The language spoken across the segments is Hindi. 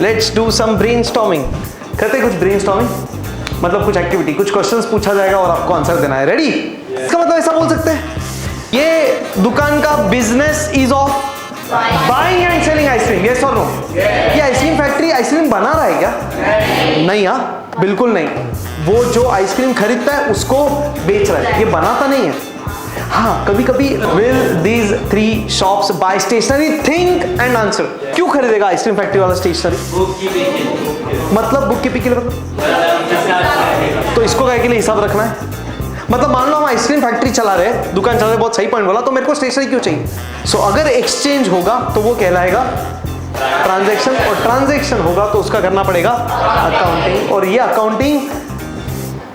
Let's do some brainstorming. करते कुछ ब्रेनस्टॉर्मिंग, मतलब कुछ एक्टिविटी, कुछ क्वेश्चंस पूछा जाएगा और आपको आंसर देना है। रेडी? इसका मतलब ऐसा बोल सकते हैं, ये दुकान का business is of buying and selling ice cream. Yes और नो? ये आइसक्रीम फैक्ट्री आइसक्रीम बना रहा है क्या? नहीं, हाँ बिल्कुल नहीं। वो जो आइसक्रीम खरीदता है उसको बेच रहा है, ये बनाता नहीं है। हाँ, कभी कभी will these 3 shops buy stationery? Think and answer. क्यों खरीदेगा आइसक्रीम फैक्ट्री वाला स्टेशनरी? मतलब बुक कीपिंग के लिए, मतलब तो इसको क्या के लिए हिसाब रखना है? मतलब मान लो हम आइसक्रीम फैक्ट्री चला रहे हैं, दुकान चला रहे, बहुत सही पॉइंट बोला, तो मेरे को स्टेशनरी क्यों चाहिए? सो अगर एक्सचेंज होगा तो वो कहलाएगा ट्रांजैक्शन, और ट्रांजैक्शन होगा तो उसका करना पड़ेगा अकाउंटिंग। और ये अकाउंटिंग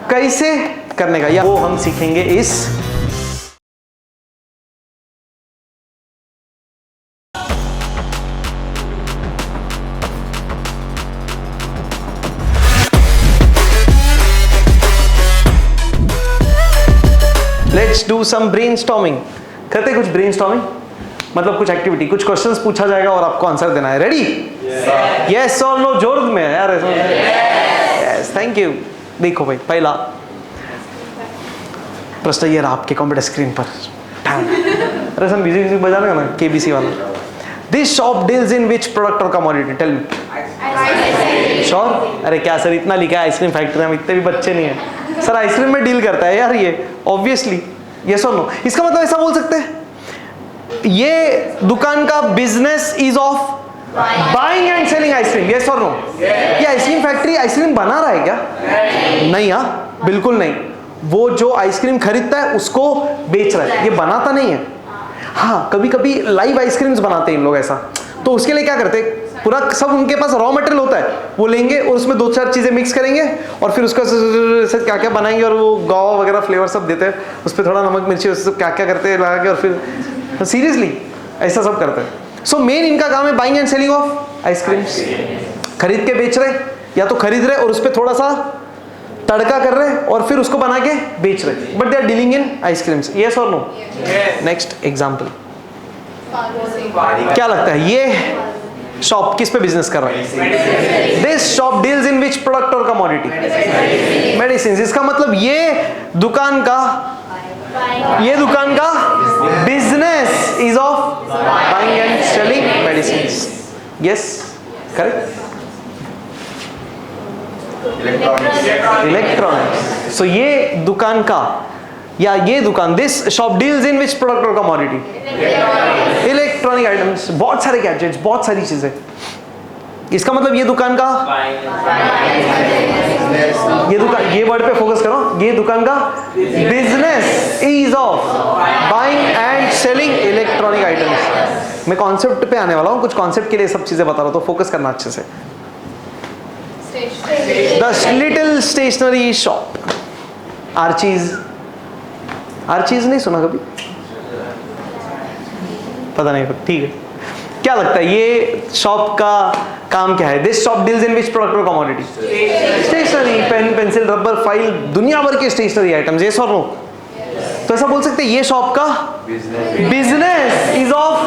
कैसे करने का या वो हम सीखेंगे इस लेट्स डू सम ब्रेनस्टॉर्मिंग। करते कुछ ब्रेनस्टॉर्मिंग, मतलब कुछ एक्टिविटी, कुछ क्वेश्चंस पूछा जाएगा और आपको आंसर देना है। रेडी? यस और नो? जोर में है यार। Yes, thank you. देखो भाई, पहला प्रश्न ये रहा आपके कंप्यूटर स्क्रीन पर। अरे सर म्यूजिक बजा रहे ना, केबीसी वाला। This shop deals in which product और कमोडिटी? Tell me. श्योर? अरे क्या सर, इतना लिखा है आइसक्रीम फैक्ट्री में, इतने भी बच्चे नहीं है सर। आइसक्रीम में डील करता है यार ये, ऑब्वियसली। यस और नो? इसका मतलब ऐसा बोल सकते हैं, ये दुकान का business is of buying and selling ice cream. Yes और नो? ये आइसक्रीम फैक्ट्री आइसक्रीम बना रहा है क्या? नहीं, हाँ बिल्कुल नहीं। वो जो आइसक्रीम खरीदता है उसको बेच रहा है, ये बनाता नहीं है। हाँ, कभी कभी लाइव आइसक्रीम्स बनाते हैं इन लोग ऐसा, तो उसके लिए क्या करते हैं, पूरा सब उनके पास रॉ मटेरियल होता है, वो लेंगे और उसमें 2-4 चीजें मिक्स करेंगे और फिर उसका क्या क्या बनाएंगे, और वो गावा वगैरह फ्लेवर सब देते हैं, उस पर थोड़ा नमक मिर्ची उससे क्या क्या करते हैं लगा के, और फिर सीरियसली ऐसा सब करते हैं। सो मेन इनका काम है buying and selling of ice creams. खरीद के बेच रहे, या तो खरीद रहे और उस पर थोड़ा सा तड़का कर रहे और फिर उसको बना के बेच रहे, but they are dealing in ice creams. Yes और नो? नेक्स्ट एग्जाम्पल, क्या लगता है ये शॉप किस पे बिजनेस कर रहा है? This shop deals in which product और कमोडिटी? मेडिसिन। इसका मतलब ये दुकान का business is of buying and selling medicine. Yes, correct. Electronics. So ये दुकान का या ये दुकान, this shop deals in which product और कमोडिटी? इलेक्ट्रॉनिक आइटम्स, बहुत सारे गैजेट्स, बहुत सारी चीजें। इसका मतलब ये दुकान का ये वर्ड पे फोकस करो, ये दुकान का business is of buying and selling electronic items. मैं कॉन्सेप्ट पे आने वाला हूँ, कुछ कॉन्सेप्ट के लिए सब चीजें बता रहा हूँ, तो फोकस करना अच्छे से। The little stationery shop. Archies नहीं सुना कभी? पता नहीं, ठीक है। क्या लगता है ये शॉप का काम क्या है? This shop deals in which product और commodity? Stationery, pen, pencil, rubber, file, दुनिया भर के स्टेशनरी आइटम्स। यस और नो? तो ऐसा बोल सकते हैं ये शॉप का बिजनेस इज ऑफ।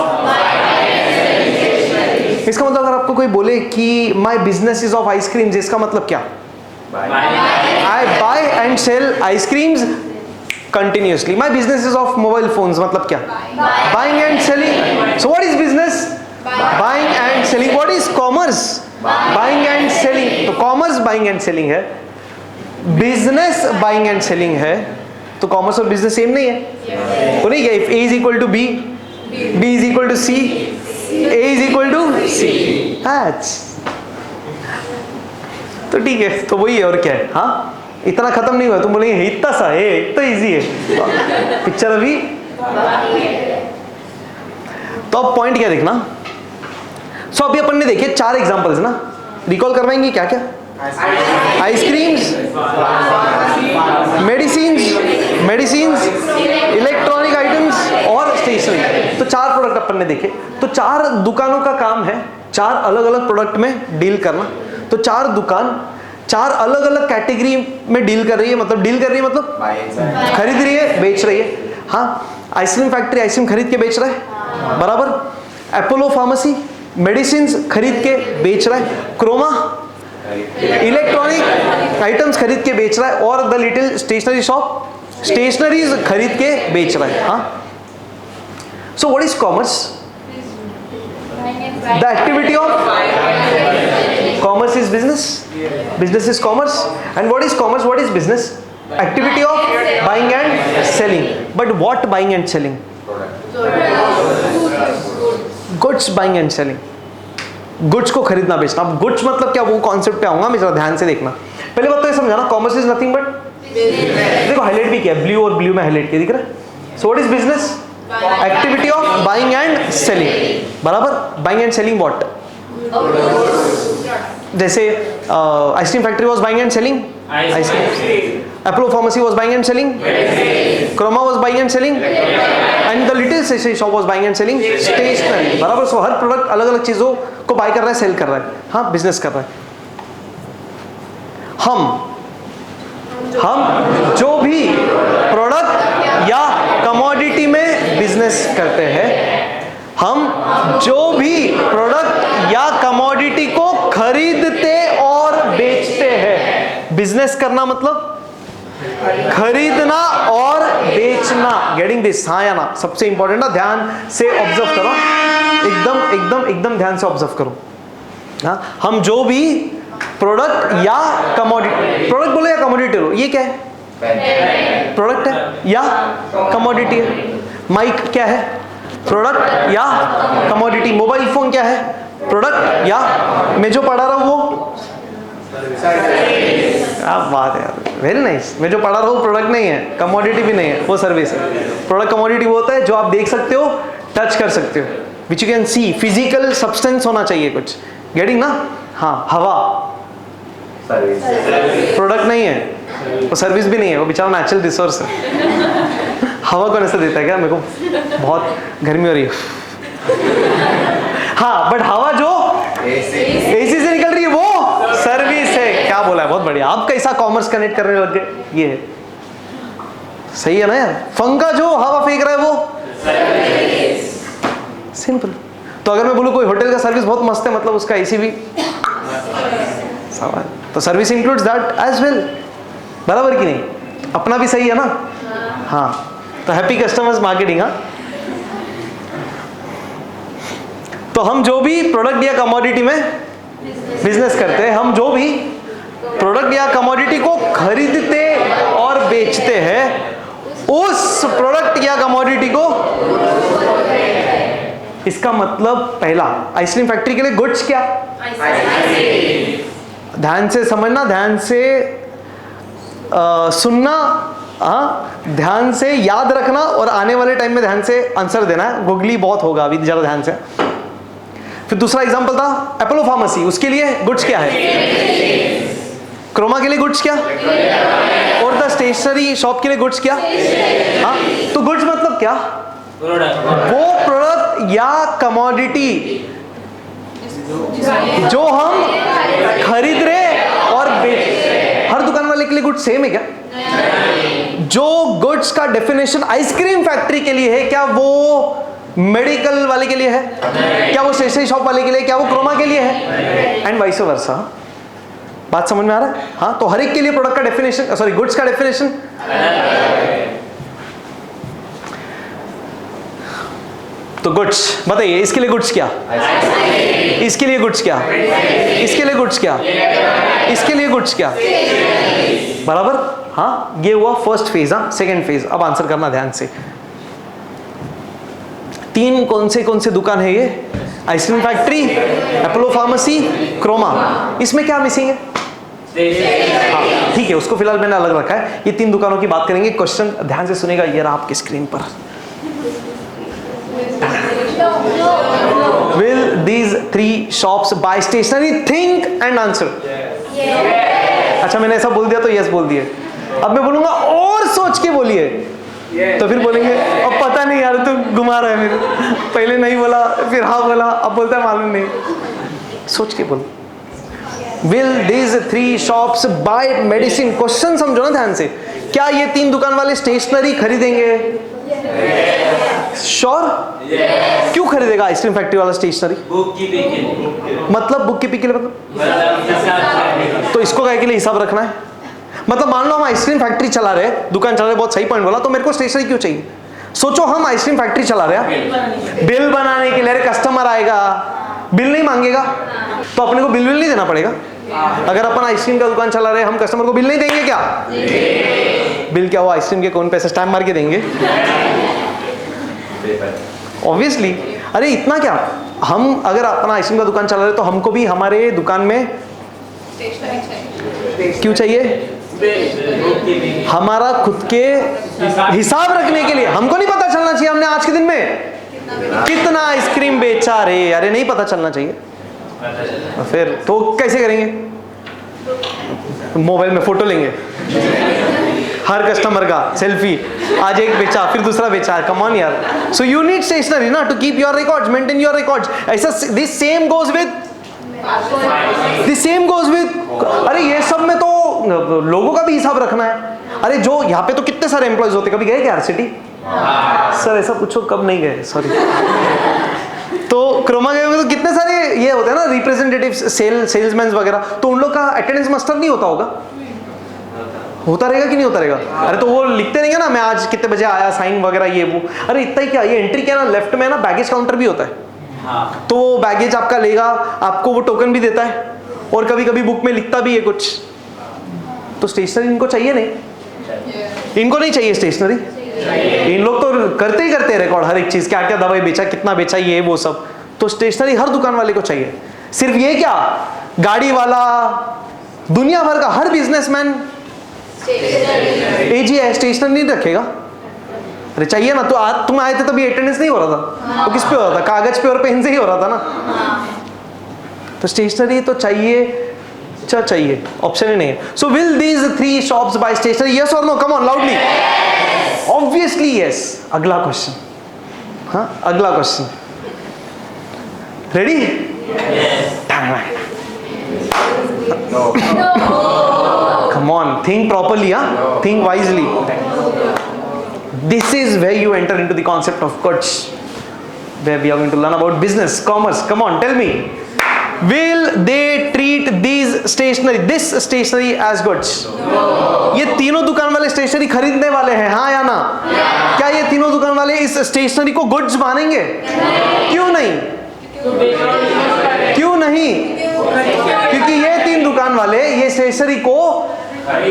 इसका मतलब अगर आपको कोई बोले कि my business is of ice creams, इसका मतलब क्या? I buy and sell ice creams continuously. My business is of mobile phones, मतलब क्या? Buying and selling. So what is business? Buying and selling. What is commerce? Buying and selling. तो commerce buying and selling है, business buying and selling है, तो commerce और business सेम नहीं है? तो नहीं क्या? If A is equal to B, B is equal to C, A is equal to C. तो ठीक है, तो वही है और क्या है? हाँ, इतना खत्म नहीं हुआ, तुम बोलेंगे इतना सा है, इतना इजी है, पिक्चर अभी। तो अब पॉइंट क्या देखना। सो अभी अपन ने देखे 4 एग्जांपल्स ना, रिकॉल करवाएंगे क्या क्या? आइसक्रीम्स, मेडिसिन्स, इलेक्ट्रॉनिक आइटम्स और स्टेशनरी। तो 4 प्रोडक्ट अपन ने देखे। तो 4 दुकानों का काम है 4 अलग अलग प्रोडक्ट में डील करना। तो 4 दुकान 4 अलग अलग कैटेगरी में डील कर रही है, मतलब खरीद रही है, बेच रही है। हाँ, आइसक्रीम फैक्ट्री आइसक्रीम खरीद के बेच रहा है, बराबर। अपोलो फार्मेसी मेडिसिन खरीद के बेच रहा है, क्रोमा इलेक्ट्रॉनिक आइटम्स खरीद के बेच रहा है, और the little stationery shop stationeries खरीद के बेच रहा है. हाँ, so what is commerce? The activity of commerce is business, business is commerce. And what is commerce, what is business? Activity of buying and selling. But what buying and selling? Goods buying and selling. Goods को खरीदना बेचना. अब goods मतलब क्या, वो कॉन्सेप्ट पे आऊंगा मैं, जरा ध्यान से देखना. पहले बात तो ये समझाना, कॉमर्स इज नथिंग बट, देखो हाईलाइट भी किया, ब्लू और ब्लू में हाईलाइट किया, दिख रहा है. So what is business? Activity of buying and selling. बराबर. Buying and selling what? जैसे ice cream factory was buying and selling ice cream, Apollo Pharmacy was buying and selling, Chroma was buying and selling, and the little stationery shop was buying and selling stationery. बराबर. सो हर प्रोडक्ट अलग अलग चीजों को बाय कर रहा है, सेल कर रहा है. हाँ, बिजनेस कर रहा है. हम जो भी प्रोडक्ट या कमोडिटी में बिजनेस करते हैं, हम जो भी प्रोडक्ट या कमोडिटी को खरीदते और बेचते हैं. बिजनेस करना मतलब खरीदना और बेचना. Getting this? हाँ या ना? सबसे इंपॉर्टेंट ना, ध्यान से ऑब्जर्व करो, एकदम एकदम एकदम ध्यान से ऑब्जर्व करो. हाँ, हम जो भी प्रोडक्ट या कमोडिटी, प्रोडक्ट बोलो या कमोडिटी लो, ये क्या है? प्रोडक्ट है या कमोडिटी है. माइक क्या है? प्रोडक्ट या कमोडिटी. मोबाइल फोन क्या है? प्रोडक्ट या, मैं जो पढ़ा रहा हूँ वो, क्या बात है यार, वेरी नाइस. मैं जो पढ़ा रहा हूँ प्रोडक्ट नहीं है, कमोडिटी भी नहीं है, वो सर्विस है. प्रोडक्ट कमोडिटी वो होता है जो आप देख सकते हो, टच कर सकते हो, which you can see. Physical substance होना चाहिए कुछ. गेटिंग ना? हाँ. हवा प्रोडक्ट नहीं है, वो सर्विस भी नहीं है, वो बेचारा नेचुरल रिसोर्स है. हवा कौन ऐसा देता है क्या? मेरे को बहुत गर्मी हो रही है. हाँ, बट हवा जो एसी से निकल रही है वो सर्विस है. क्या बोला है, बहुत बढ़िया. आप कैसा कॉमर्स कनेक्ट करने लग गए, ये है. सही है ना यार? पंखा जो हवा फेंक रहा है वो सिंपल. तो अगर मैं बोलूं कोई होटल का सर्विस बहुत मस्त है, मतलब उसका एसी भी सवाल, तो service includes that as well. बराबर कि नहीं? अपना भी सही है ना? हाँ. तो हैप्पी कस्टमर्स मार्केटिंग. हाँ, तो हम जो भी प्रोडक्ट या कमोडिटी में बिजनेस करते हैं, हम जो भी प्रोडक्ट या कमोडिटी को खरीदते और बेचते हैं, उस प्रोडक्ट या कमोडिटी को, इसका मतलब पहला, आइसक्रीम फैक्ट्री के लिए गुड्स क्या? ध्यान से समझना, ध्यान से सुनना, ध्यान से याद रखना, और आने वाले टाइम में ध्यान से आंसर देना है. गूगली बहुत होगा अभी, जरा ध्यान से. फिर दूसरा एग्जांपल था अपोलो फार्मेसी, उसके लिए गुड्स क्या है? क्रोमा के लिए गुड्स क्या? और द स्टेशनरी शॉप के लिए गुड्स क्या? हाँ, तो गुड्स मतलब क्या? वो प्रोडक्ट या कमोडिटी जो हम खरीद रहे और बेच. हर दुकान वाले के लिए गुड्स सेम है क्या? जो गुड्स का डेफिनेशन आइसक्रीम फैक्ट्री के लिए है, क्या वो मेडिकल वाले के लिए है? क्या वो स्टेशनरी शॉप वाले के लिए? क्या वो क्रोमा के लिए है? And vice versa. बात समझ में आ रहा है? हाँ, तो हर एक के लिए प्रोडक्ट का डेफिनेशन, सॉरी गुड्स का डेफिनेशन. तो गुड्स बताइए, इसके लिए गुड्स क्या? इसके लिए गुड्स क्या? इसके लिए गुड्स क्या? इसके लिए गुड्स क्या? बराबर. हाँ, ये हुआ फर्स्ट फेज. हाँ, सेकेंड फेज. अब आंसर करना ध्यान से. तीन कौन से दुकान है ये? Ice cream factory, Apollo Pharmacy, Croma. इसमें क्या मिसिंग है? हाँ, ठीक है, उसको फिलहाल मैंने अलग रखा है. ये तीन दुकानों की बात करेंगे. क्वेश्चन ध्यान से सुनेगा, ये रहा आपकी स्क्रीन पर. Will these three shops buy stationery? Think and answer. अच्छा, मैंने ऐसा बोल दिया तो यस बोल दिए. अब मैं बोलूंगा और सोच के बोलिए, तो फिर बोलेंगे अब पता नहीं यार, तू घुमा रहा है मेरे. पहले नहीं बोला, फिर हाँ बोला, अब बोलता है मालूम नहीं. सोच के बोलो. Will these three shops buy medicine? Question समझो ना ध्यान से. क्या ये तीन दुकान वाले स्टेशनरी खरीदेंगे? श्योर? क्यों खरीदेगा आइसक्रीम फैक्ट्री वाला स्टेशनरी? बुक कीपिंग के लिए। मतलब बुक कीपिंग के लिए मतलब? तो इसको क्या के लिए हिसाब रखना है? मतलब मान लो हम आइसक्रीम फैक्ट्री चला रहे हैं, दुकान चला रहे, बहुत सही पॉइंट बोला, तो मेरे को स्टेशनरी क्यों चाहिए? सोचो हम आइसक्रीम फैक्ट्री चला रहे हैं, बिल बनाने के लिए कस्टमर आएगा, बिल नहीं मांगेगा तो अपने को बिल नहीं देना पड़ेगा। अगर अपन आइसक्रीम का दुकान चला रहे हैं, हम कस्टमर को बिल नहीं देंगे क्या? बिल क्या, वो आइसक्रीम के कौन पैसे स्टैम्प मार के देंगे? ऑब्वियसली। अरे इतना क्या, हम अगर अपना आइसक्रीम का दुकान चला रहे हैं तो हमको भी हमारे दुकान में क्यों चाहिए? हमारा खुद के हिसाब रखने के लिए। हमको नहीं पता चलना चाहिए हमने आज के दिन में कितना आइसक्रीम बेचा रे, अरे नहीं पता चलना चाहिए। फिर तो कैसे करेंगे? मोबाइल में फोटो लेंगे हर कस्टमर का, सेल्फी, आज एक बेचा फिर दूसरा बेचा, कम ऑन यार। सो यू नीड स्टेशनरी ना to keep your records, maintain your records. ऐसा दिस सेम गोज विद अरे ये सब में तो लोगों का भी हिसाब रखना है। अरे जो यहाँ पे तो कितने सारे एम्प्लॉयज होते, कभी गए क्या आरसीटी? सर ऐसा पूछो कब नहीं गए, सॉरी। तो क्रोमा में तो कितने सारे ये होते हैं ना, रिप्रेजेंटेटिव्स, सेल्समैन वगैरह, तो उन लोग का अटेंडेंस मास्टर नहीं होता होगा? होता रहेगा कि नहीं होता रहेगा? अरे तो वो लिखते रहेंगे ना, मैं आज कितने बजे आया, साइन वगैरह ये वो। अरे इतना ही क्या, ये एंट्री क्या ना, लेफ्ट में ना बैगेज काउंटर भी होता है। तो वो बैगेज आपका लेगा, आपको वो टोकन भी देता है, और कभी कभी बुक में लिखता भी है कुछ। तो स्टेशनरी इनको चाहिए नहीं? इनको नहीं चाहिए स्टेशनरी? इन लोग तो करते ही करते हैं रिकॉर्ड, हर एक चीज, क्या क्या दवाई बेचा, कितना बेचा, ये वो सब। तो स्टेशनरी हर दुकान वाले को चाहिए। सिर्फ ये क्या, गाड़ी वाला, दुनिया भर का हर बिजनेसमैन एजी है, स्टेशनरी नहीं रखेगा? अरे चाहिए ना। तो आज तुम आए थे तभी अटेंडेंस नहीं हो रहा था, तो किस पे हो रहा था? कागज पे और पेन से ही हो रहा था ना। तो स्टेशनरी तो चाहिए, चाहिए, ऑप्शन ही नहीं है। So will these 3 shops buy stationery, yes और no? Come on loudly. Obviously yes. अगला क्वेश्चन, हाँ अगला question, ready? Come on, think properly, huh? Think wisely. This is where you enter into the concept of goods, where we are going to learn about business, commerce. Come on, tell me. Will they treat this stationery as goods? ये तीनों दुकान वाले स्टेशनरी खरीदने वाले हैं, हाँ या ना? क्या ये तीनों दुकान वाले इस स्टेशनरी को गुड्स मानेंगे? क्यों नहीं? क्यों नहीं? क्योंकि ये 3 दुकान वाले ये स्टेशनरी को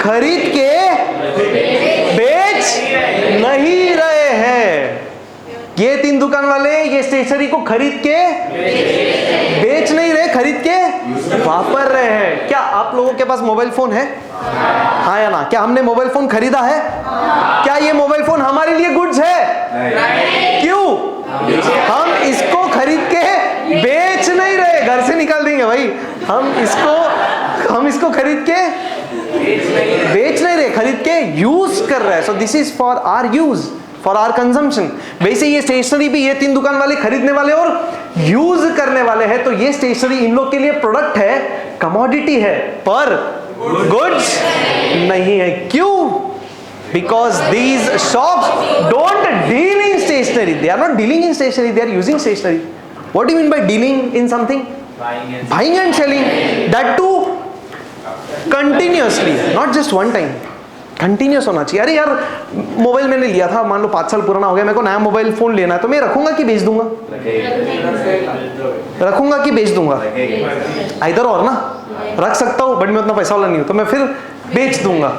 खरीद के बेच नहीं रहे हैं। ये 3 दुकान वाले ये स्टेशनरी को खरीद के बेच नहीं रहे, खरीद के वापर रहे हैं। क्या आप लोगों के पास मोबाइल फोन है? हाँ या ना? क्या हमने मोबाइल फोन खरीदा है? क्या ये मोबाइल फोन हमारे लिए गुड्स है? क्यों? हम इसको खरीद के बेच नहीं रहे, घर से निकाल देंगे भाई। हम इसको खरीद के बेच नहीं रहे, खरीद के यूज कर रहे हैं। So this is for our use, for our consumption. वैसे ये स्टेशनरी भी ये 3 दुकान वाले खरीदने वाले और यूज करने वाले हैं। तो ये स्टेशनरी इन लोग के लिए प्रोडक्ट है, कमोडिटी है, पर गुड्स नहीं है। क्यों? Because these shops don't deal in stationery. They are not dealing in stationery. They are using stationery. What do you mean by dealing in something? Buying and selling. That too continuously, not just one time. Continuous होना चाहिए। अरे यार मोबाइल मैंने लिया था, मान लो 5 साल पुराना हो गया, मेरे को नया मोबाइल फोन लेना है, तो मैं रखूंगा कि बेच दूंगा? रखूंगा कि बेच दूंगा? इधर और ना, रख सकता हूँ बट मैं उतना पैसा वाला नहीं हूँ, तो मैं फिर बेच दूंगा।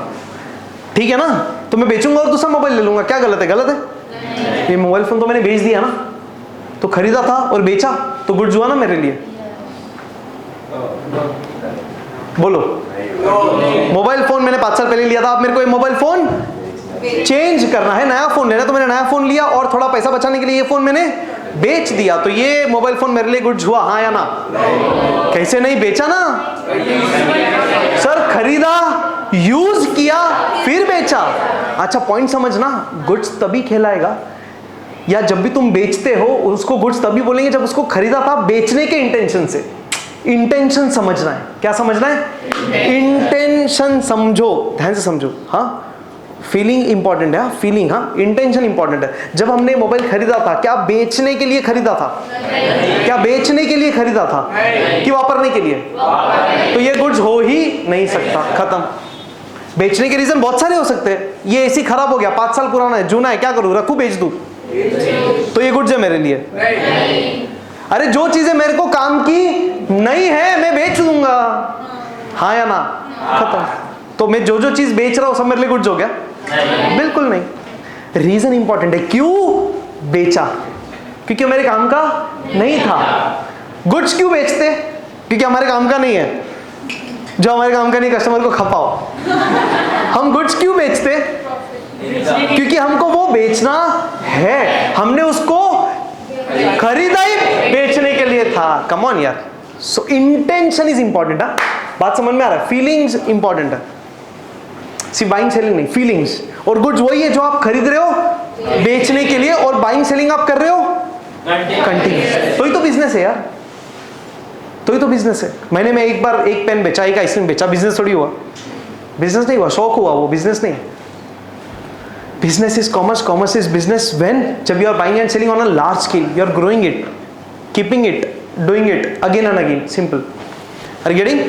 ठीक है ना? तो मैं बेचूंगा और दूसरा मोबाइल ले लूंगा। क्या गलत है? गलत है। ये मोबाइल फोन तो मैंने बेच दिया ना, तो खरीदा था और बेचा तो गुड्स हुआ ना मेरे लिए। बोलो। मोबाइल फोन मैंने 5 साल पहले लिया था, अब मेरे को ये मोबाइल फोन चेंज करना है, नया फोन लेना है, तो मैंने नया फोन लिया और थोड़ा पैसा बचाने के लिए ये फोन मैंने बेच दिया, तो ये मोबाइल फोन मेरे लिए गुड्स हुआ, हाँ या ना? कैसे नहीं? बेचा ना सर, खरीदा, यूज किया, फिर बेचा। अच्छा पॉइंट समझना, गुड्स तभी कहलाएगा या जब भी तुम बेचते हो उसको गुड्स तभी बोलेंगे जब उसको खरीदा था बेचने के इंटेंशन से। इंटेंशन समझना है। क्या समझना है? इंटेंशन समझो, ध्यान से समझो। हाँ, फीलिंग इंपॉर्टेंट है, फीलिंग, हाँ, इंटेंशन इंपॉर्टेंट है। जब हमने मोबाइल खरीदा था, क्या बेचने के लिए खरीदा था? क्या बेचने के लिए खरीदा था कि वापरने के लिए? तो ये गुड्स हो ही नहीं सकता, खत्म। बेचने के रीजन बहुत सारे हो सकते हैं। ये एसी खराब हो गया, 5 साल पुराना है, जूना है, क्या करूं, रखूं, बेच दूं? तो ये गुड्स है मेरे लिए? अरे जो चीजें मेरे को काम की नहीं है मैं बेच दूंगा, हाँ या ना? खत्म। तो मैं जो जो चीज बेच रहा हूं सब मेरे लिए गुड्स हो गया? बिल्कुल नहीं। रीजन इंपॉर्टेंट है, क्यों बेचा? क्योंकि मेरे काम का नहीं था। गुड्स क्यों बेचते? क्योंकि हमारे काम का नहीं है। जो हमारे काम का नहीं, कस्टमर को खपाओ। हम गुड्स क्यों बेचते? क्योंकि हमको वो बेचना है, हमने उसको खरीदा ही बेचने के लिए था। कम ऑन यार। सो इंटेंशन इज इंपॉर्टेंट। बात समझ में आ रहा है? फीलिंग्स इंपॉर्टेंट है, सिर्फ बाइंग सेलिंग नहीं, फीलिंग्स। और गुड्स वही है जो आप खरीद रहे हो बेचने के लिए, और बाइंग सेलिंग आप कर रहे हो कंटिन्यूस। तो ही तो बिजनेस है यार, तो ही तो बिजनेस है। महीने में एक बार एक पेन बेचा, एक आइसक्रीम बेचा, बिजनेस थोड़ी हुआ? बिजनेस नहीं हुआ, शौक हुआ, वो बिजनेस नहीं। Business is commerce, commerce is business when जब you are buying and selling on a large scale, you are growing it, keeping it, doing it again and again. Simple. Are you getting?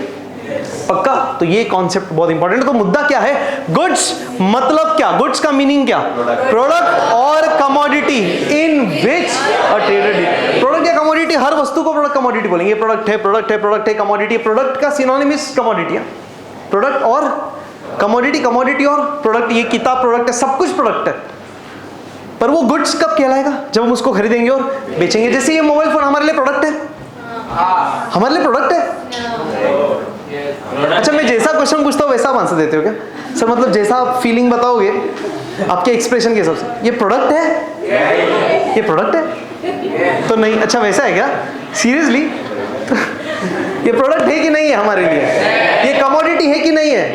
पक्का? तो ये कॉन्सेप्ट बहुत इंपॉर्टेंट है। तो मुद्दा क्या है? गुड्स मतलब क्या? गुड्स का मीनिंग क्या? प्रोडक्ट और commodity in which a trader deal. Product या कमोडिटी, हर वस्तु को प्रोडक्ट कमोडिटी बोलेंगे। प्रोडक्ट है, प्रोडक्ट है, प्रोडक्ट है, कमोडिटी। प्रोडक्ट का सिनोनिम इज कमोडिटी। प्रोडक्ट और कमोडिटी, कमोडिटी और प्रोडक्ट। ये किताब प्रोडक्ट है, सब कुछ प्रोडक्ट है। पर वो गुड्स कब कहलाएगा? जब हम उसको खरीदेंगे और बेचेंगे। जैसे ये मोबाइल फोन हमारे लिए प्रोडक्ट है, हमारे लिए प्रोडक्ट है। अच्छा, मैं जैसा क्वेश्चन पूछता हूँ वैसा आप आंसर देते हो क्या सर? मतलब जैसा आप फीलिंग बताओगे आपके एक्सप्रेशन के हिसाब से, ये प्रोडक्ट है, ये प्रोडक्ट है तो नहीं? अच्छा वैसा है क्या? सीरियसली? ये प्रोडक्ट है कि नहीं है हमारे लिए? ये कमोडिटी है कि नहीं है?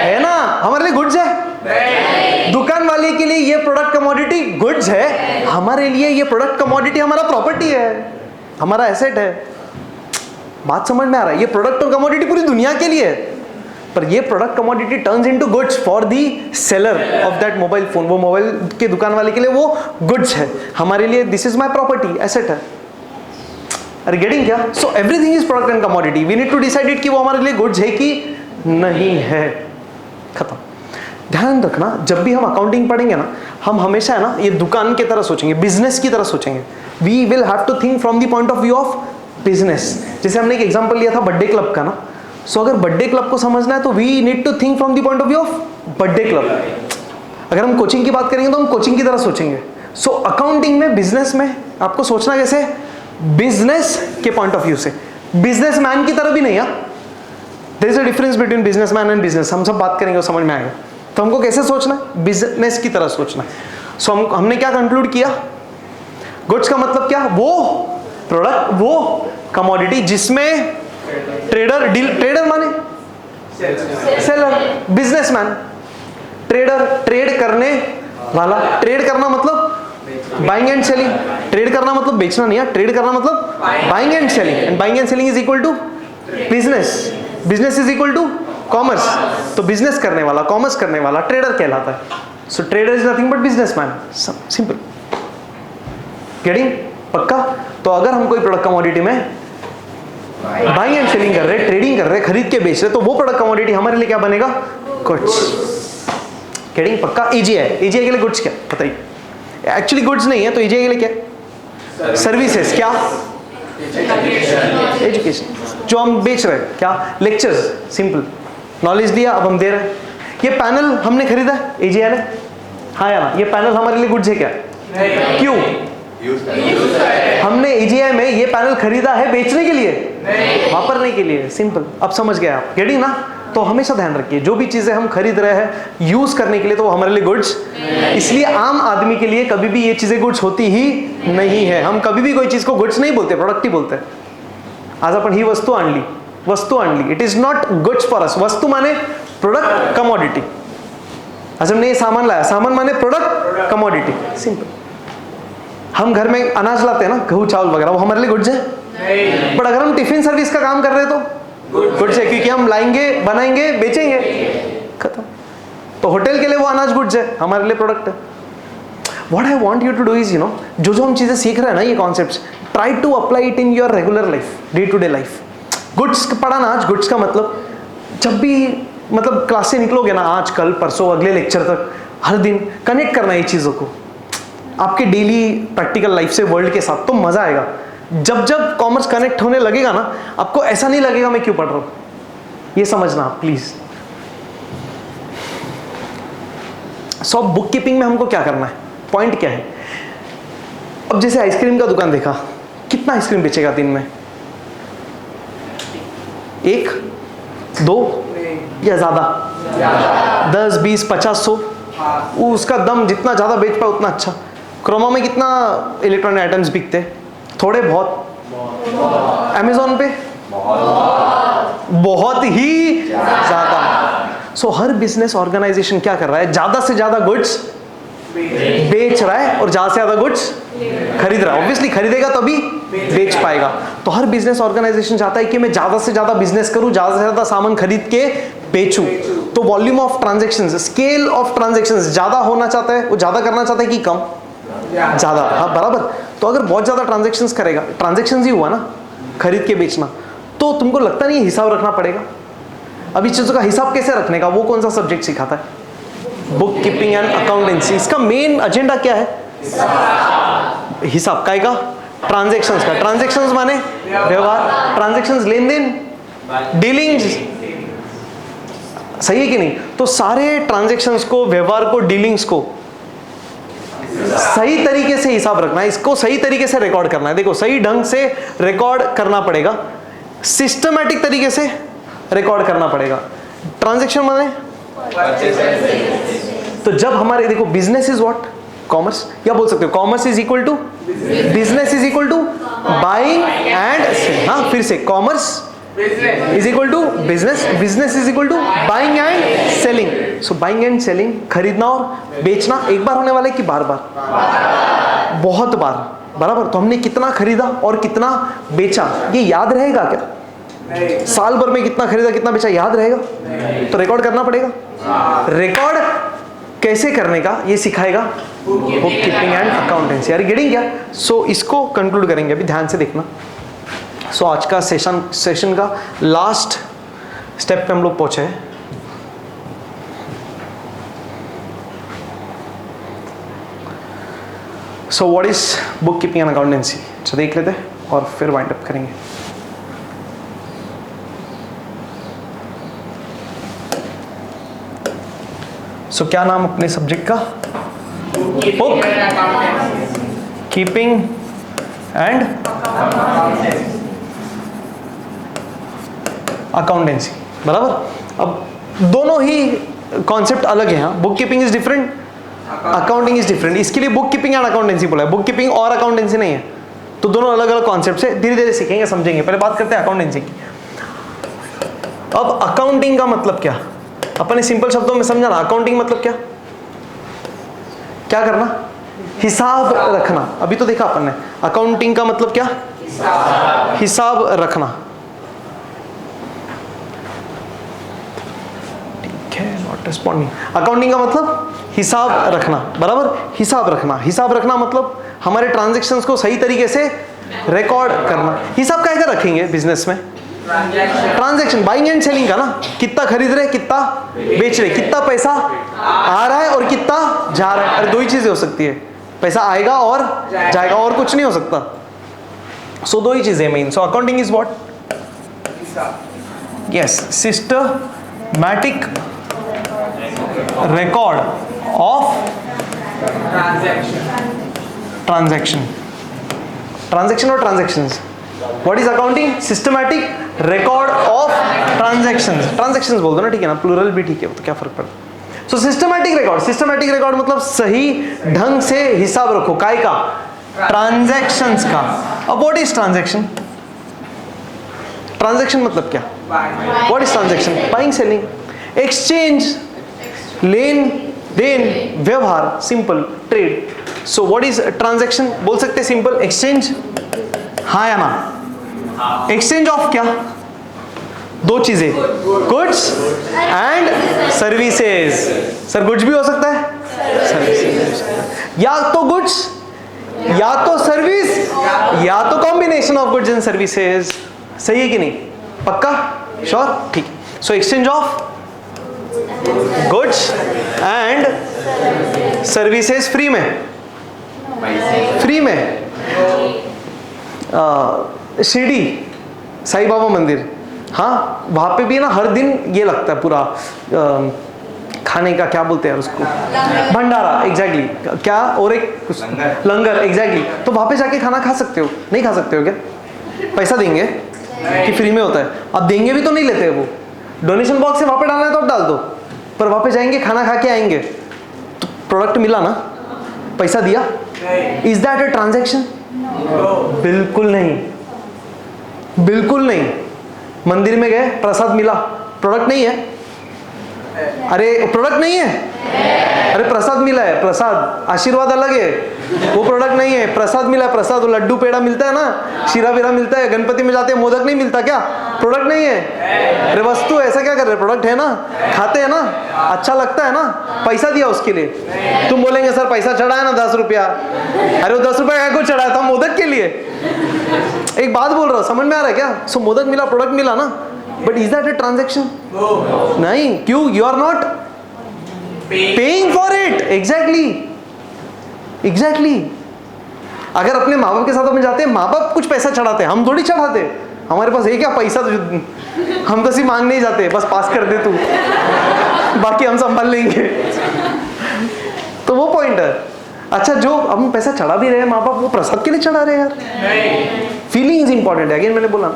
है ना? हमारे लिए गुड्स है। दुकान वाले के लिए ये प्रोडक्ट कमोडिटी गुड्स है, हमारे लिए ये प्रोडक्ट कमोडिटी हमारा प्रॉपर्टी है, हमारा एसेट है। बात समझ में आ रहा है? ये प्रोडक्ट और कमोडिटी पूरी दुनिया के लिए है, पर ये product commodity turns into goods for the seller of that mobile phone. वो मोबाइल के दुकान वाले के लिए वो गुड्स है, हमारे लिए this is my property, asset है। आर यू गेटिंग क्या? So everything is product and commodity. We need to decide it कि वो हमारे लिए गुड्स है कि नहीं है। खत्म। ध्यान रखना, जब भी हम अकाउंटिंग पढ़ेंगे ना, हम हमेशा है ना ये दुकान की तरह सोचेंगे, बिजनेस की तरह सोचेंगे। We will have to think from the point of view of business. जैसे हमने एक एग्जांपल लिया था बर्थडे क्लब का ना, सो अगर बर्थडे क्लब को समझना है तो we need to think from the point of view of birthday club. अगर हम कोचिंग की बात करेंगे तो हम कोचिंग की तरह सोचेंगे। सो अकाउंटिंग में, बिजनेस में आपको सोचना कैसे? बिजनेस के पॉइंट ऑफ व्यू से, बिजनेसमैन की तरह भी नहीं। There is a difference between businessman and business. हम सब बात करेंगे समझ में आएगा। तो हमको कैसे सोचना है? बिजनेस की तरह सोचना है। सो हमने क्या कंक्लूड किया? गुड्स का मतलब क्या? वो प्रोडक्ट, वो कमोडिटी जिसमें ट्रेडर डील, ट्रेडर माने सेलर, बिजनेसमैन, ट्रेडर ट्रेड करने वाला। ट्रेड करना मतलब बाइंग एंड सेलिंग। ट्रेड करना मतलब बेचना नहीं है, ट्रेड करना मतलब buying and selling. And buying and selling is equal to business, business is equal to commerce. तो बिजनेस करने वाला, कॉमर्स करने वाला ट्रेडर कहलाता है। So trader is nothing but businessman. Simple. Getting? पक्का? तो अगर हम कोई प्रोडक्ट कमोडिटी में बाइंग एंड सेलिंग कर रहे, ट्रेडिंग कर रहे, खरीद के बेच रहे, तो वो प्रोडक्ट कमोडिटी हमारे लिए क्या बनेगा? गुड्स। गेटिंग? पक्का? ईजीआई, ईजीआई के लिए गुड्स क्या बताइए? एक्चुअली गुड्स नहीं है तो ईजीआई के लिए क्या? सर्विसेज। क्या? एजुकेशन। जो हम बेच रहे हैं क्या? लेक्चर्स। सिंपल। नॉलेज दिया, अब हम दे रहे हैं। ये पैनल हमने खरीदा ईजीआई ने, हाँ या ना? ये पैनल हमारे लिए गुड्स है क्या? क्यों? हमने ईजीआई में ये पैनल खरीदा है बेचने के लिए, वापरने के लिए। सिंपल। अब समझ गए आप? गेटिंग ना? तो हमेशा ध्यान रखिए, जो भी चीजें हम खरीद रहे हैं यूज करने के लिए, तो वो हमारे लिए गुड्स। इसलिए आम आदमी के लिए कभी भी ये चीजें गुड्स होती ही नहीं है। हम कभी भी कोई चीज को गुड्स नहीं बोलते, प्रोडक्ट ही बोलते हैं। आज अपन ही वस्तु आणली, वस्तु आणली, it is not goods for us. वस्तु माने प्रोडक्ट, कमोडिटी। आज हमने ये सामान लाया, सामान माने प्रोडक्ट, कमोडिटी। सिंपल। हम घर में अनाज लाते हैं ना, गेहूं चावल वगैरह, वो हमारे लिए गुड्स है। बट अगर हम टिफिन सर्विस का काम कर रहे हैं तो गुड्स है, क्योंकि हम लाएंगे, बनाएंगे, बेचेंगे। खत्म। तो होटल के लिए वो अनाज गुड्स है, हमारे लिए प्रोडक्ट है. What I want you to do is, जो हम चीज़ें सीख रहे हैं ना, ये concepts, try to apply it in your regular life, day to day life. Goods पढ़ा ना आज, गुड्स का मतलब जब भी मतलब क्लास से निकलोगे ना, आज कल परसों अगले लेक्चर तक, हर दिन कनेक्ट करना है ये चीज़ों को आपके डेली प्रैक्टिकल लाइफ से, वर्ल्ड के साथ, तो मज़ा आएगा. जब जब कॉमर्स कनेक्ट होने लगेगा ना, आपको ऐसा नहीं लगेगा मैं क्यों पढ़ रहा हूँ. ये समझना आप प्लीज़. सो बुक कीपिंग में हमको क्या करना है, पॉइंट क्या है. अब जैसे आइसक्रीम का दुकान देखा, कितना आइसक्रीम बेचेगा दिन में, 1 2 या ज़्यादा, 10 20 50 100, उसका दम जितना ज़्यादा बेच पाए उतना अच्छा. क्रोमा में कितना इलेक्ट्रॉनिक आइटम्स बिकते, थोड़े बहुत. अमेजोन पे बहुत ही ज़्यादा. सो हर बिजनेस ऑर्गेनाइजेशन क्या कर रहा है, ज़्यादा से ज़्यादा गुड्स बेच रहा है और ज़्यादा से ज़्यादा गुड्स खरीद रहा है. ऑब्वियसली खरीदेगा तभी बेच पाएगा. तो हर बिजनेस ऑर्गेनाइजेशन चाहता है कि मैं ज़्यादा से ज़्यादा बिजनेस करूं, ज़्यादा से ज़्यादा सामान खरीद के बेचूं. तो volume of transactions, scale of transactions ज़्यादा होना चाहता है, वो ज़्यादा करना चाहता है कि कम, ज़्यादा. हाँ बराबर. तो अगर बहुत ज़्यादा ट्रांजैक्शंस करेगा, ट्रांजैक्शंस ही हुआ ना खरीद के बेचना, तो तुमको लगता नहीं हिसाब रखना पड़ेगा. अब इस चीज़ों का हिसाब कैसे रखने का, वो कौन सा सब्जेक्ट सिखाता है, बुक कीपिंग एंड अकाउंटेंसी. इसका मेन एजेंडा क्या है, हिसाब काय का, ट्रांजैक्शंस का. ट्रांजैक्शंस माने व्यवहार, ट्रांजैक्शंस लेन देन, डीलिंग्स, सही है कि नहीं. तो सारे ट्रांजैक्शंस को, व्यवहार को, डीलिंग्स को सही तरीके से हिसाब रखना है, इसको सही तरीके से रिकॉर्ड करना है. देखो सही ढंग से रिकॉर्ड करना पड़ेगा, सिस्टमैटिक तरीके से रिकॉर्ड करना पड़ेगा. ट्रांजैक्शन माने, तो जब हमारे देखो बिजनेस इज व्हाट, कॉमर्स, या बोल सकते हो commerce is equal to business is equal to buying and selling. हाँ फिर से, commerce is equal to business, business is equal to buying and selling. So buying and selling, खरीदना और बेचना एक बार होने वाला है कि बार बार, बहुत बार, बराबर. तो हमने कितना खरीदा और कितना बेचा, ये याद रहेगा क्या, साल भर में कितना खरीदा कितना बेचा याद रहेगा, तो रिकॉर्ड करना पड़ेगा. रिकॉर्ड कैसे करने का ये सिखाएगा बुक कीपिंग एंड अकाउंटेंसी. यार गेटिंग क्या. सो इसको कंक्लूड करेंगे, अभी ध्यान से देखना. सो आज का सेशन का लास्ट स्टेप पे हम लोग पहुंचे हैं. सो what is book keeping and accountancy, तो देख लेते हैं और फिर वाइंड अप करेंगे. सो क्या नाम अपने सब्जेक्ट का, बुक कीपिंग एंड अकाउंटेंसी, बराबर. अब दोनों ही कॉन्सेप्ट अलग है. Book keeping is different, accounting is different. इसके लिए बुक कीपिंग एंड अकाउंटेंसी बोला है, बुक कीपिंग और अकाउंटेंसी नहीं है. तो दोनों अलग अलग कॉन्सेप्ट है, धीरे धीरे सीखेंगे, समझेंगे. पहले बात करते हैं अकाउंटेंसी की. अब अकाउंटिंग का मतलब क्या, अपने सिंपल शब्दों में समझा ना. अकाउंटिंग मतलब क्या, क्या करना, हिसाब रखना. अभी तो देखा अपन ने, अकाउंटिंग का मतलब क्या, हिसाब रखना. ठीक है, नॉट रिस्पॉन्डिंग. अकाउंटिंग का मतलब हिसाब रखना, बराबर. हिसाब रखना, हिसाब रखना मतलब हमारे ट्रांजैक्शंस को सही तरीके से रिकॉर्ड करना. हिसाब कैसे रखेंगे बिजनेस में, ट्रांजैक्शन, बाइंग एंड सेलिंग का ना, कितना खरीद रहे कितना बेच रहे, कितना पैसा आ रहा है और कितना जा रहा है. अरे दो ही चीजें हो सकती है, पैसा आएगा और जाएगा, और कुछ नहीं हो सकता. सो दो ही चीजें main. So accounting is what, yes, systematic record of transaction. Transaction और transactions. What is accounting? Systematic record of transactions. Transactions बोल दो ना, ठीक है ना, प्लूरल भी ठीक है, तो क्या फर्क पड़ता. So systematic record, systematic record मतलब सही ढंग से हिसाब रखो. काय का, ट्रांजैक्शंस का. अब what is transaction? ट्रांजैक्शन मतलब क्या, what is transaction? Buying, selling, exchange, lane then, व्यवहार, simple trade. So what is transaction? बोल सकते सिंपल, exchange, हाँ या ना. एक्सचेंज ऑफ क्या, दो चीजें, goods and services. Sir goods भी हो सकता है, सर्विसेज हो सकता है। या तो गुड्स या तो सर्विस या तो combination of goods and services. सही है कि नहीं? पक्का? श्योर? ठीक है। So exchange of goods and services free में, फ्री में। शिरडी साईं बाबा मंदिर, हाँ वहाँ पे भी ना हर दिन ये लगता है पूरा खाने का, क्या बोलते हैं उसको, भंडारा। एग्जैक्टली क्या, और एक लंगर। एग्जैक्टली तो वहाँ पे जाके खाना खा सकते हो, नहीं खा सकते हो क्या? पैसा देंगे कि फ्री में होता है? अब देंगे भी तो नहीं लेते वो, डोनेशन बॉक्स से वहाँ पे डालना है तो आप डाल दो, पर वहाँ पे जाएंगे खाना खा के आएंगे तो प्रोडक्ट मिला ना, पैसा दिया। Is that a transaction? बिल्कुल नहीं, बिल्कुल नहीं। मंदिर में गए, प्रसाद मिला, प्रोडक्ट नहीं है। अरे प्रोडक्ट नहीं है, अरे प्रसाद मिला है, प्रसाद आशीर्वाद अलग है, वो प्रोडक्ट नहीं है। प्रसाद मिला है, प्रसाद लड्डू पेड़ा मिलता है ना, शीरा वीरा मिलता है, गणपति में जाते हैं मोदक नहीं मिलता क्या? प्रोडक्ट नहीं है। अरे वस्तु ऐसा क्या कर रहे, प्रोडक्ट है ना, खाते हैं ना, अच्छा लगता है ना, पैसा दिया उसके लिए। तुम बोलेंगे सर पैसा चढ़ाया ना 10 रुपया, अरे वो 10 रुपया को चढ़ाया था मोदक के लिए। एक बात बोल रहा हूँ, समझ में आ रहा है क्या? सो मोदक मिला, प्रोडक्ट मिला ना, but is that a transaction? नहीं। क्यों? You are not paying for it. Exactly, exactly. अगर अपने माँ बाप के साथ अपन जाते हैं, माँ बाप कुछ पैसा चढ़ाते हैं, हम थोड़ी चढ़ाते। हमारे पास है क्या पैसा? तो हम तो सिर्फ मांगने ही जाते हैं, बस पास कर दे तू, बाकी हम संभाल लेंगे। तो वो पॉइंट है। अच्छा, जो हम पैसा चढ़ा भी रहे हैं माँ बाप, वो प्रसाद के लिए चढ़ा रहे हैं यार। फीलिंग इज इंपॉर्टेंट है, अगेन मैंने बोला।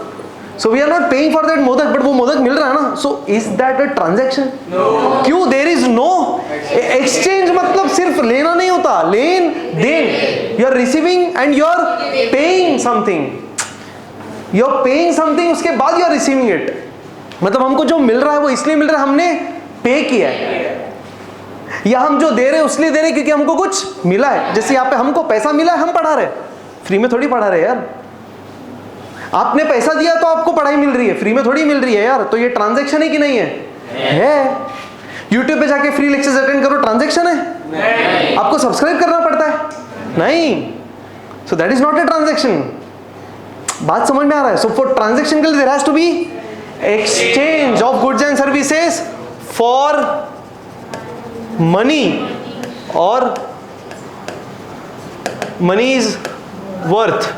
So we are not paying for that modak, but वो मोदक मिल रहा है ना, so is that a transaction? क्यों? There is no exchange. मतलब सिर्फ लेना नहीं होता, लेन देन। You are receiving and you are paying something, you are paying something, उसके बाद यू आर रिसीविंग इट। मतलब हमको जो मिल रहा है वो इसलिए मिल रहा है, हमने पे किया है, या हम जो दे रहे हैं उसलिए दे रहे हैं क्योंकि हमको कुछ मिला है। जैसे यहाँ पे हमको पैसा मिला है, हम पढ़ा रहे, फ्री में थोड़ी पढ़ा रहे यार। आपने पैसा दिया तो आपको पढ़ाई मिल रही है, फ्री में थोड़ी मिल रही है यार। तो ये ट्रांजैक्शन है कि नहीं है? यूट्यूब पे जाके फ्री लेक्चर्स अटेंड करो, ट्रांजैक्शन है? आपको सब्सक्राइब करना पड़ता है? नहीं। So that is not a transaction. बात समझ में आ रहा है? सो फॉर ट्रांजैक्शन के लिए there has to be exchange of goods and services for money, और money is worth,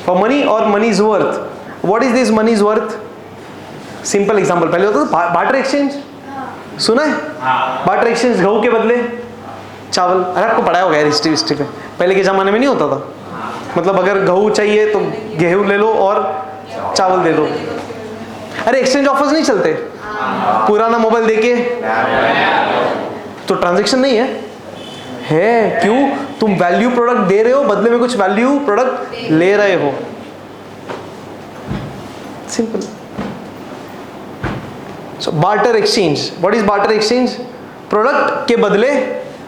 for money or money is worth. What is this money is worth? Simple example, पहले होता था बार्टर एक्सचेंज, सुना है? बार्टर एक्सचेंज, गहू के बदले चावल। अरे आपको पढ़ाया होगा यार हिस्ट्री पे, पहले के जमाने में नहीं होता था। मतलब अगर गहू चाहिए तो गेहूं ले लो और चावल दे दो। अरे एक्सचेंज ऑफर्स नहीं चलते, पुराना मोबाइल देके, तो ट्रांजैक्शन नहीं है? क्यों? तुम वैल्यू प्रोडक्ट दे रहे हो, बदले में कुछ वैल्यू प्रोडक्ट ले रहे हो। Simple. So barter exchange, what is barter exchange? Product के बदले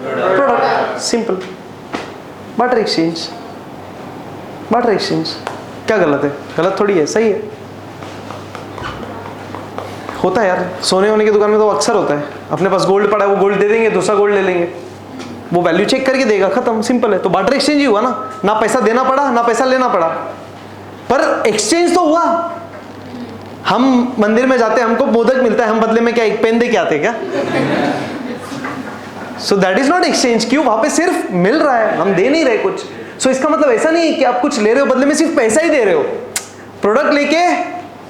product, simple. Barter exchange, barter exchange क्या गलत है? गलत थोड़ी है, सही है। होता है यार, सोने होने की दुकान में तो अक्सर होता है। अपने पास गोल्ड पड़ा है, वो गोल्ड दे देंगे, दूसरा गोल्ड ले लेंगे, वो वैल्यू चेक करके देगा, खत्म, सिंपल है। तो बार्टर एक्सचेंज ही हुआ ना पैसा देना पड़ा ना पैसा लेना पड़ा, पर एक्सचेंज तो हुआ। हम मंदिर में जाते हैं, हमको मोदक मिलता है, हम बदले में क्या एक पेन दे के आते क्या? So that is not exchange. क्यों? वहां पे सिर्फ मिल रहा है, हम दे नहीं रहे कुछ। सो इसका मतलब ऐसा नहीं है कि आप कुछ ले रहे हो बदले में सिर्फ पैसा ही दे रहे हो। प्रोडक्ट लेके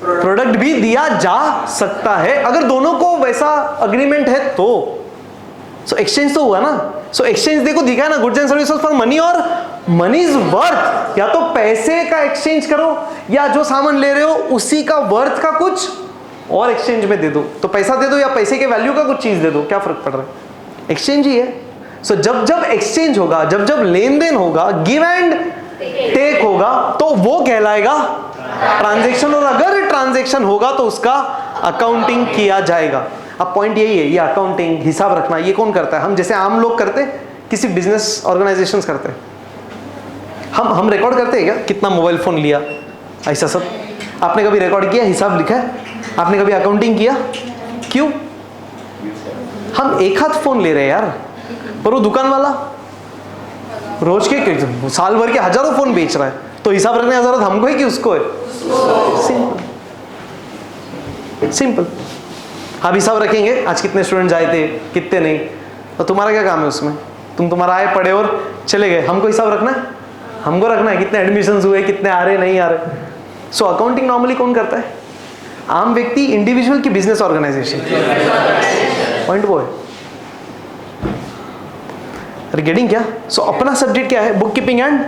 प्रोडक्ट भी दिया जा सकता है, अगर दोनों को वैसा अग्रीमेंट है तो। सो एक्सचेंज तो हुआ ना। सो एक्सचेंज देखो दिखा है ना, goods and services for money और मनी इज वर्थ। या तो पैसे का एक्सचेंज करो, या जो सामान ले रहे हो उसी का वर्थ का कुछ और एक्सचेंज में दे दो। तो पैसा दे दो या पैसे के वैल्यू का कुछ चीज दे दो, क्या फर्क पड़ रहा है? एक्सचेंज ही है। सो जब जब एक्सचेंज होगा, जब जब लेन देन होगा, गिव एंड टेक होगा, तो वो कहलाएगा ट्रांजैक्शन। और अगर ट्रांजैक्शन होगा तो उसका अकाउंटिंग किया जाएगा। अब पॉइंट यही है, ये अकाउंटिंग, हिसाब रखना, ये कौन करता है? हम जैसे आम लोग करते, किसी बिजनेस ऑर्गेनाइजेशंस करते हैं। हम रिकॉर्ड करते हैं क्या कितना मोबाइल फोन लिया, ऐसा सब? आपने कभी रिकॉर्ड किया, हिसाब लिखा है? आपने कभी अकाउंटिंग किया? क्यों? हम एक हाथ फोन ले रहे हैं यार, पर वो दुकान वाला रोज के साल भर के हजारों फोन बेच रहा है, तो हिसाब रखने की जरूरत हमको है कि उसको है? Simple simple. आप हिसाब रखेंगे आज कितने स्टूडेंट आए थे, कितने नहीं, तो तुम्हारा क्या काम है उसमें? तुम्हारा आए, पढ़े और चले गए। हमको हिसाब रखना है, हमको रखना है कितने एडमिशन्स हुए, कितने आ रहे नहीं आ रहे। सो अकाउंटिंग नॉर्मली कौन करता है? आम व्यक्ति, इंडिविजुअल की बिजनेस ऑर्गेनाइजेशन? पॉइंट वो है। अरे गेटिंग क्या? सो अपना सब्जेक्ट क्या है? बुक कीपिंग एंड,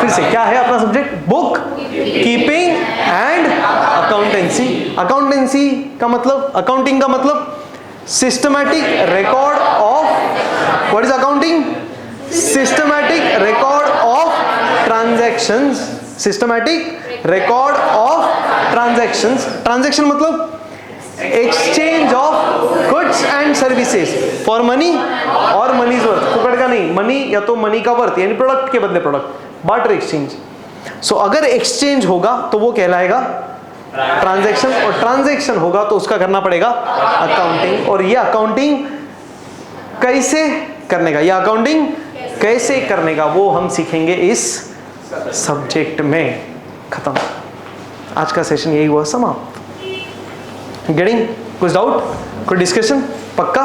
फिर से क्या है अपना subject? Book keeping and accountancy. Accountancy का मतलब, अकाउंटिंग का मतलब systematic record of, what is accounting? Systematic record of transactions. Systematic record of transactions. Transaction मतलब exchange of goods and services for money और मनीज वर्थ। फुकट का नहीं, मनी या तो मनी का वर्थ यानी प्रोडक्ट के बदले प्रोडक्ट, बार्टर एक्सचेंज। सो अगर एक्सचेंज होगा तो वो कहलाएगा ट्रांजैक्शन, और ट्रांजैक्शन होगा तो उसका करना पड़ेगा अकाउंटिंग। और ये अकाउंटिंग कैसे करने का, ये अकाउंटिंग कैसे करने का वो हम सीखेंगे इस सब्जेक्ट में। खत्म, आज का सेशन यही हुआ समाप्त। गेटिंग? कुछ डाउट, कोई डिस्कशन? पक्का?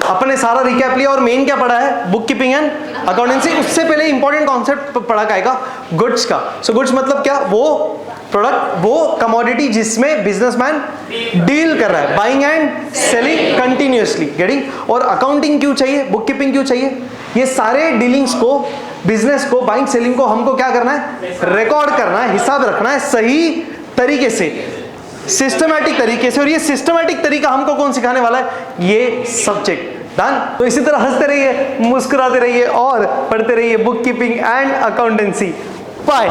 अपने सारा रिकैप लिया और मेन क्या पढ़ा है? Book keeping and accountancy. उससे पहले इंपॉर्टेंट कॉन्सेप्ट पढ़ा जाएगा गुड्स का। सो गुड्स मतलब क्या? वो प्रोडक्ट, वो कमोडिटी जिसमें बिजनेसमैन डील कर रहा है, buying and selling continuously. Getting? और अकाउंटिंग क्यों चाहिए, बुक कीपिंग क्यों चाहिए? ये सारे डीलिंग्स को, बिजनेस को, बाइंग सेलिंग को हमको क्या करना है? रिकॉर्ड करना है, हिसाब रखना है सही तरीके से, सिस्टमैटिक तरीके से। और ये सिस्टमैटिक तरीका हमको कौन सिखाने वाला है? ये सब्जेक्ट। डन? तो इसी तरह हंसते रहिए, मुस्कुराते रहिए और पढ़ते रहिए book keeping and accountancy. Bye.